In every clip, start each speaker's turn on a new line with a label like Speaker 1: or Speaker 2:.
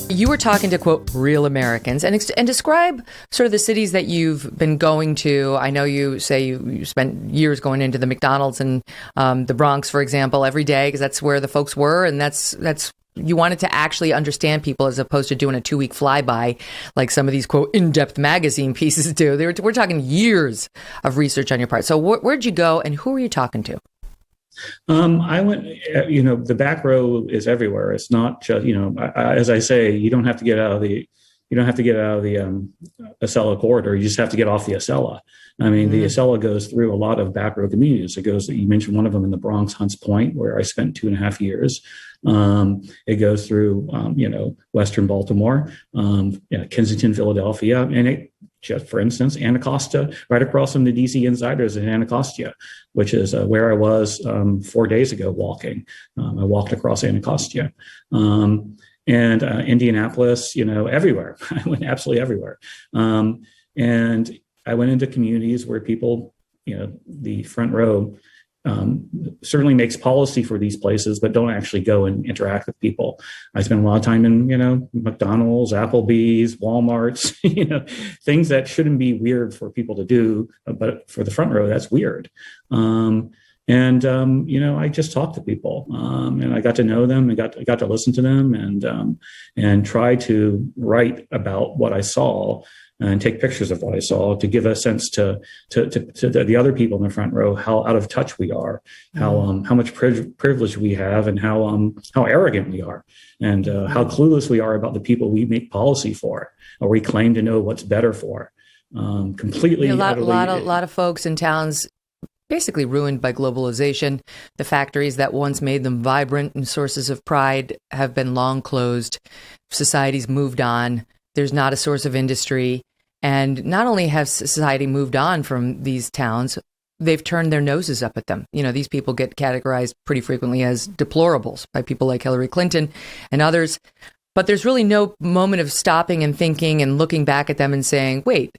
Speaker 1: You were talking to, quote, real Americans, and describe sort of the cities that you've been going to. I know you say you spent years going into the McDonald's in the Bronx, for example, every day, because that's where the folks were. And that's you wanted to actually understand people as opposed to doing a 2-week flyby like some of these, quote, in-depth magazine pieces do. We're talking years of research on your part. So where'd you go and who were you talking to?
Speaker 2: I went, the back row is everywhere. It's not just, as I say, you don't have to get out of the Acela corridor. You just have to get off the Acela. I mean, the Acela goes through a lot of back row communities. You mentioned one of them in the Bronx, Hunts Point, where I spent 2.5 years. It goes through, Western Baltimore, Kensington, Philadelphia, and just for instance, Anacostia, right across from the DC Insiders in Anacostia, which is where I was 4 days ago walking. I walked across Anacostia. And Indianapolis, everywhere. I went absolutely everywhere. And I went into communities where people, the front row certainly makes policy for these places, but don't actually go and interact with people. I spend a lot of time in, McDonald's, Applebee's, Walmart's, things that shouldn't be weird for people to do, but for the front row, that's weird. I just talked to people, and I got to know them and got to listen to them and try to write about what I saw and take pictures of what I saw to give a sense to the other people in the front row how out of touch we are, how much privilege we have, and how arrogant we are, and how clueless we are about the people we make policy for or we claim to know what's better for. Completely,
Speaker 1: a lot of folks in towns basically ruined by globalization. The factories that once made them vibrant and sources of pride have been long closed. Society's moved on. There's not a source of industry. And not only has society moved on from these towns, they've turned their noses up at them. These people get categorized pretty frequently as deplorables by people like Hillary Clinton and others. But there's really no moment of stopping and thinking and looking back at them and saying, wait,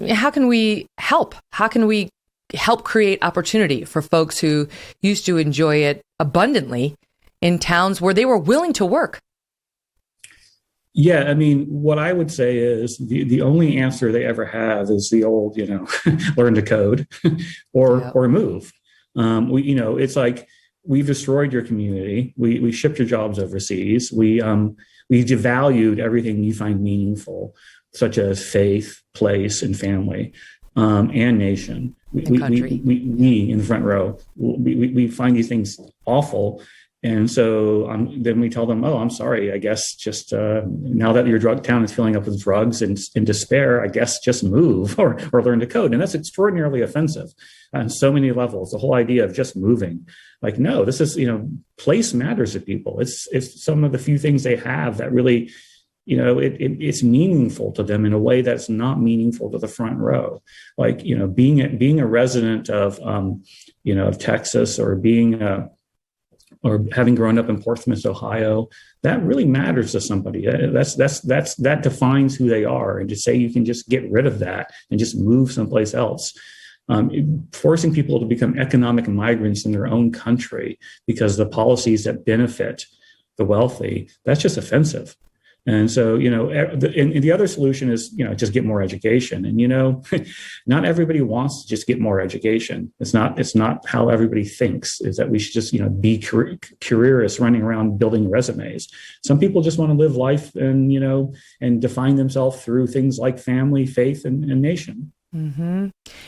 Speaker 1: how can we help? How can we help create opportunity for folks who used to enjoy it abundantly in towns where they were willing to work?
Speaker 2: Yeah, I mean, what I would say is the only answer they ever have is the old, learn to code or move. It's like we've destroyed your community. We shipped your jobs overseas. We devalued everything you find meaningful, such as faith, place, and family, and nation. We in the front row, we find these things awful. And so then we tell them, oh, I'm sorry, I guess just now that your drug town is filling up with drugs and in despair, I guess just move or learn to code. And that's extraordinarily offensive on so many levels. The whole idea of just moving, like, no, this is, place matters to people. It's some of the few things they have that really, it's meaningful to them in a way that's not meaningful to the front row. Like, being a resident of, of Texas or or having grown up in Portsmouth, Ohio, that really matters to somebody. That defines who they are. And to say you can just get rid of that and just move someplace else, forcing people to become economic migrants in their own country because of the policies that benefit the wealthy, that's just offensive. And so, the other solution is, just get more education. And, not everybody wants to just get more education. It's not how everybody thinks, is that we should just, be curious running around building resumes. Some people just want to live life and, and define themselves through things like family, faith, and nation.
Speaker 1: Mm-hmm.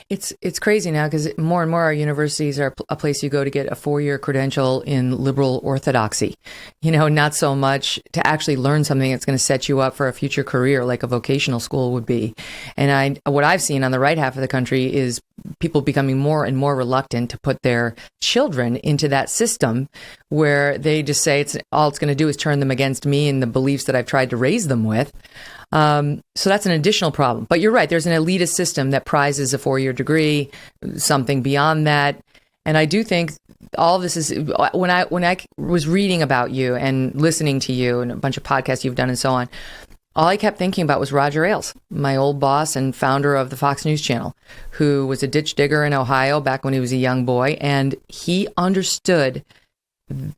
Speaker 1: It's crazy now because more and more our universities are a place you go to get a 4-year credential in liberal orthodoxy, not so much to actually learn something that's going to set you up for a future career like a vocational school would be. And what I've seen on the right half of the country is people becoming more and more reluctant to put their children into that system where they just say all it's going to do is turn them against me and the beliefs that I've tried to raise them with. So that's an additional problem. But you're right. There's an elitist system that prizes a 4-year degree, something beyond that. And I do think all of this is when I was reading about you and listening to you and a bunch of podcasts you've done and so on, all I kept thinking about was Roger Ailes, my old boss and founder of the Fox News Channel, who was a ditch digger in Ohio back when he was a young boy. And he understood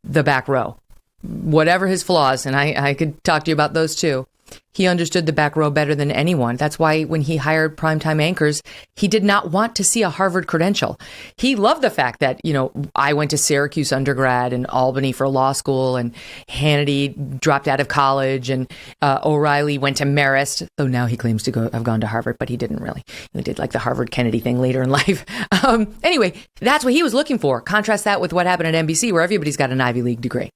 Speaker 1: the back row. whatever his flaws, and I could talk to you about those too, he understood the back row better than anyone. That's why when he hired primetime anchors, he did not want to see a Harvard credential. He loved the fact that, I went to Syracuse undergrad and Albany for law school, and Hannity dropped out of college, and O'Reilly went to Marist, though now he claims to have gone to Harvard, but he didn't really. He did like the Harvard Kennedy thing later in life. Anyway, that's what he was looking for. Contrast that with what happened at NBC, where everybody's got an Ivy League degree.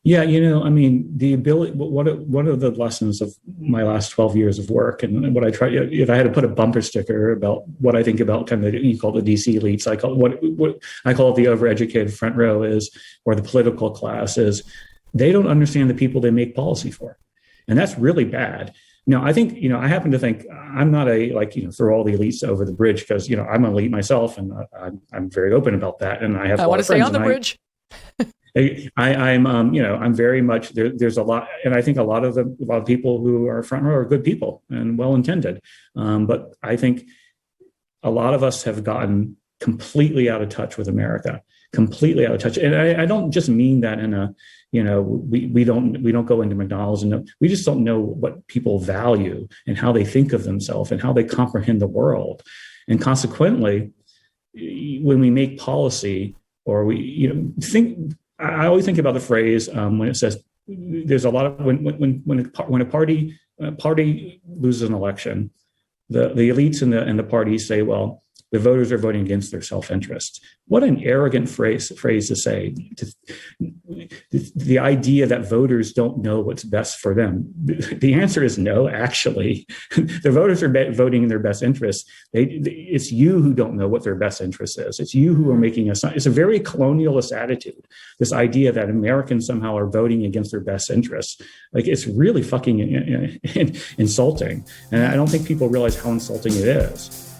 Speaker 2: Yeah, the ability, one of the lessons of my last 12 years of work, and what I try, if I had to put a bumper sticker about what I think about kind of, you call the DC elites, I call it what I call it the overeducated front row is, or the political class is, they don't understand the people they make policy for. And that's really bad. Now, I think, I happen to think I'm not throw all the elites over the bridge, because, I'm an elite myself, and I'm very open about that. And I have
Speaker 1: I want to stay on the bridge.
Speaker 2: I'm very much there. There's a lot, and I think a lot of people who are front row are good people and well intended. But I think a lot of us have gotten completely out of touch with America, completely out of touch. And I don't just mean that in a, we don't go into McDonald's and we just don't know what people value and how they think of themselves and how they comprehend the world. And consequently, when we make policy, or I always think about the phrase when it says there's a lot of when a party loses an election, the elites and the parties say, well, the voters are voting against their self-interest. What an arrogant phrase to say. The idea that voters don't know what's best for them. The answer is no, actually. The voters are voting in their best interest. It's you who don't know what their best interest is. It's you who are making it's a very colonialist attitude, this idea that Americans somehow are voting against their best interests. Like, it's really fucking insulting. And I don't think people realize how insulting it is.